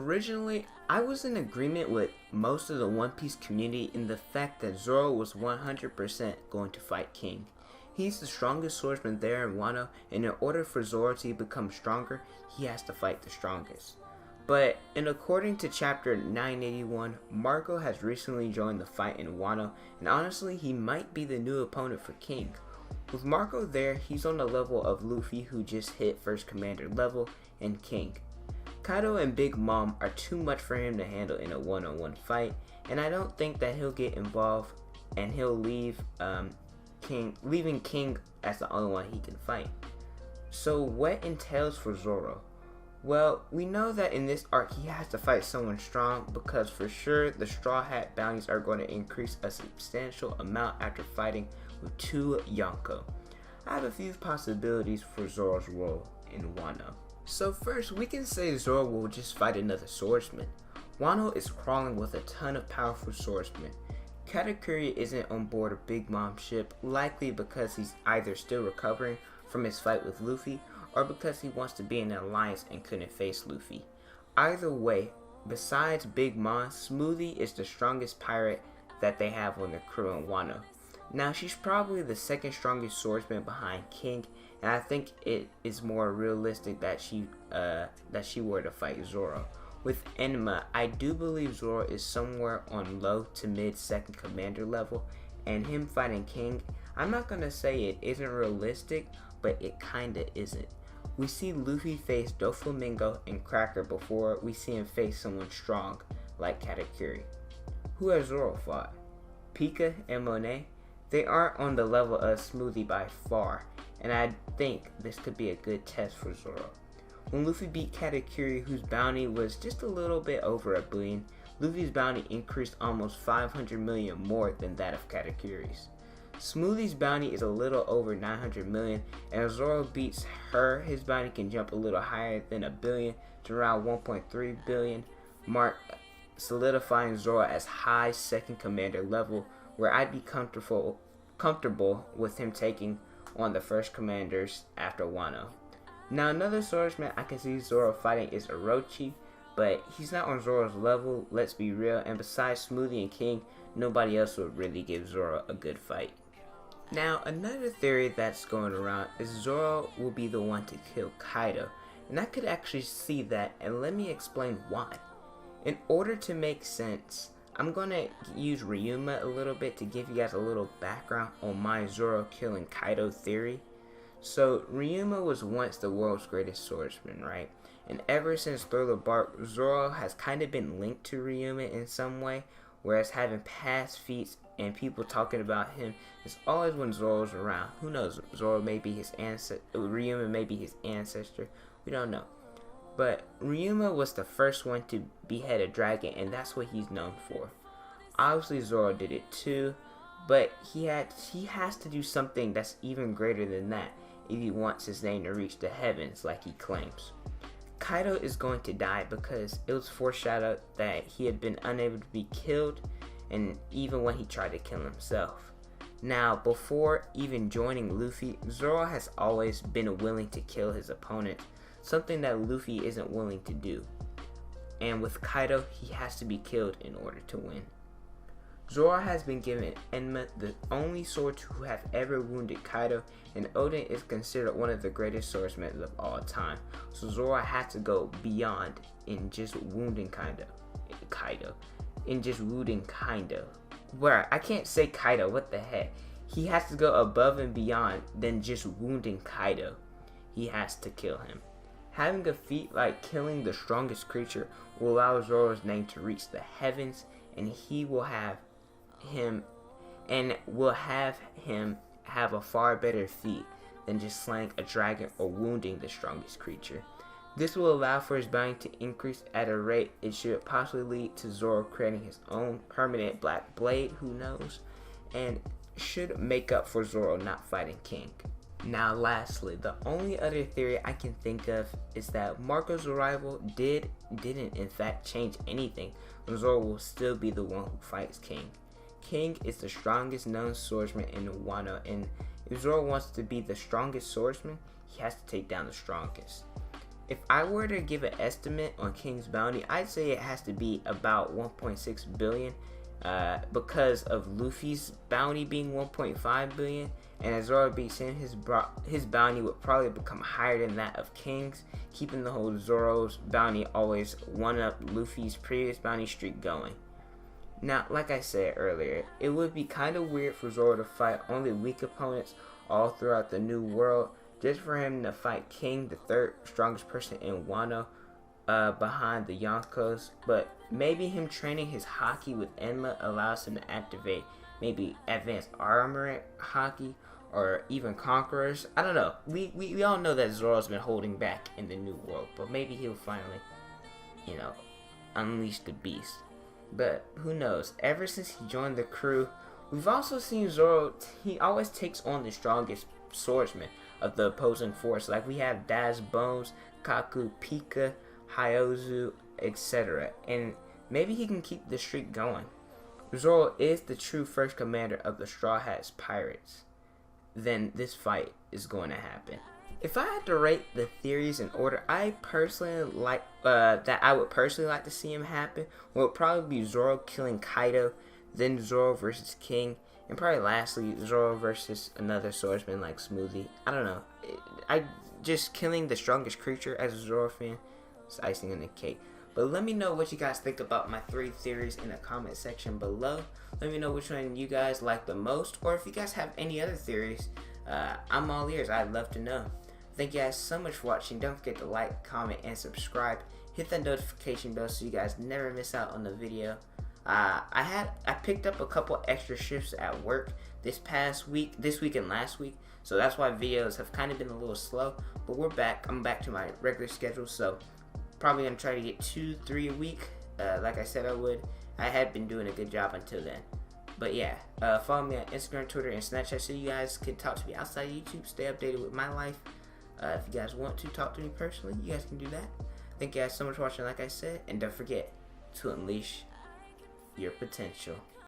Originally, I was in agreement with most of the One Piece community in the fact that Zoro was 100% going to fight King. He's the strongest swordsman there in Wano, and in order for Zoro to become stronger, he has to fight the strongest. But, according to chapter 981, Marco has recently joined the fight in Wano, and honestly, he might be the new opponent for King. With Marco there, he's on the level of Luffy, who just hit first commander level, and King. Kaido and Big Mom are too much for him to handle in a one-on-one fight, and I don't think that he'll get involved and he'll leave leaving King as the only one he can fight. So what entails for Zoro? Well, we know that in this arc he has to fight someone strong, because for sure the Straw Hat bounties are going to increase a substantial amount after fighting with 2 Yonko. I have a few possibilities for Zoro's role in Wano. So first, we can say Zoro will just fight another swordsman. Wano is crawling with a ton of powerful swordsmen. Katakuri isn't on board a Big Mom ship, likely because he's either still recovering from his fight with Luffy, or because he wants to be in an alliance and couldn't face Luffy. Either way, besides Big Mom, Smoothie is the strongest pirate that they have on the crew in Wano. Now, she's probably the second strongest swordsman behind King, and I think it is more realistic that she were to fight Zoro. With Enma, I do believe Zoro is somewhere on low to mid second commander level, and him fighting King, I'm not gonna say it isn't realistic, but it kinda isn't. We see Luffy face Doflamingo and Cracker before we see him face someone strong like Katakuri. Who has Zoro fought? Pika and Monet? They aren't on the level of Smoothie by far, and I think this could be a good test for Zoro. When Luffy beat Katakuri, whose bounty was just a little bit over $1 billion, Luffy's bounty increased almost 500 million more than that of Katakuri's. Smoothie's bounty is a little over 900 million, and if Zoro beats her, his bounty can jump a little higher than $1 billion to around 1.3 billion mark, solidifying Zoro as high second commander level, where I'd be comfortable with him taking on the first commanders after Wano. Now, another swordsman I can see Zoro fighting is Orochi, but he's not on Zoro's level, let's be real, and besides Smoothie and King, nobody else would really give Zoro a good fight. Now, another theory that's going around is Zoro will be the one to kill Kaido, and I could actually see that, and let me explain why. In order to make sense, I'm going to use Ryuma a little bit to give you guys a little background on my Zoro killing Kaido theory. So, Ryuma was once the world's greatest swordsman, right? And ever since Thriller Bark, Zoro has kind of been linked to Ryuma in some way, whereas having past feats and people talking about him is always when Zoro's around. Who knows? Zoro may be his ancestor, Ryuma may be his ancestor, we don't know. But Ryuma was the first one to behead a dragon, and that's what he's known for. Obviously Zoro did it too, but he has to do something that's even greater than that if he wants his name to reach the heavens like he claims. Kaido is going to die because it was foreshadowed that he had been unable to be killed, and even when he tried to kill himself. Now, before even joining Luffy, Zoro has always been willing to kill his opponent, something that Luffy isn't willing to do. And with Kaido, he has to be killed in order to win. Zoro has been given Enma, the only sword to have ever wounded Kaido, and Oden is considered one of the greatest swordsmen of all time. So Zoro had to go beyond in just wounding Kaido. Where I can't say Kaido, what the heck? He has to go above and beyond than just wounding Kaido. He has to kill him. Having a feat like killing the strongest creature will allow Zoro's name to reach the heavens, and he will have him have a far better feat than just slaying a dragon or wounding the strongest creature. This will allow for his bounty to increase at a rate it should possibly lead to Zoro creating his own permanent black blade, who knows, and should make up for Zoro not fighting King. Now lastly, the only other theory I can think of is that Marco's arrival didn't in fact change anything, and Zoro will still be the one who fights King. King is the strongest known swordsman in Wano, and if Zoro wants to be the strongest swordsman, he has to take down the strongest. if I were to give an estimate on King's bounty, I'd say it has to be about 1.6 billion. Because of Luffy's bounty being 1.5 billion, and as Zoro being sent, his bounty would probably become higher than that of King's, keeping the whole Zoro's bounty always one up Luffy's previous bounty streak going. Now, like I said earlier, it would be kind of weird for Zoro to fight only weak opponents all throughout the New World, just for him to fight King, the third strongest person in Wano, behind the Yonkos. But maybe him training his haki with Enma allows him to activate maybe advanced armor haki or even conquerors. I don't know. We all know that Zoro's been holding back in the New World, but maybe he'll finally, unleash the beast. But who knows? Ever since he joined the crew, we've also seen Zoro, he always takes on the strongest swordsman of the opposing force. Like we have Daz Bones, Kaku, Pika, Hyozu, etc. And maybe he can keep the streak going. Zoro is the true first commander of the Straw Hats Pirates. Then this fight is going to happen. If I had to rate the theories in order, I would personally like to see him happen would probably be Zoro killing Kaido, then Zoro versus King, and probably lastly Zoro versus another swordsman like Smoothie. I don't know. I just killing the strongest creature as a Zoro fan. It's icing on the cake. But let me know what you guys think about my 3 theories in the comment section below. Let me know which one you guys like the most, or if you guys have any other theories, I'm all ears. I'd love to know. Thank you guys so much for watching. Don't forget to like, comment, and subscribe. Hit that notification bell so you guys never miss out on the video. I picked up a couple extra shifts at work this week and last week, so that's why videos have kind of been a little slow. But we're back. I'm back to my regular schedule, so probably gonna try to get 2-3 a week, like I said I would. I had been doing a good job until then. But yeah, follow me on Instagram, Twitter, and Snapchat so you guys can talk to me outside of YouTube. Stay updated with my life. If you guys want to talk to me personally, you guys can do that. Thank you guys so much for watching, like I said, and don't forget to unleash your potential.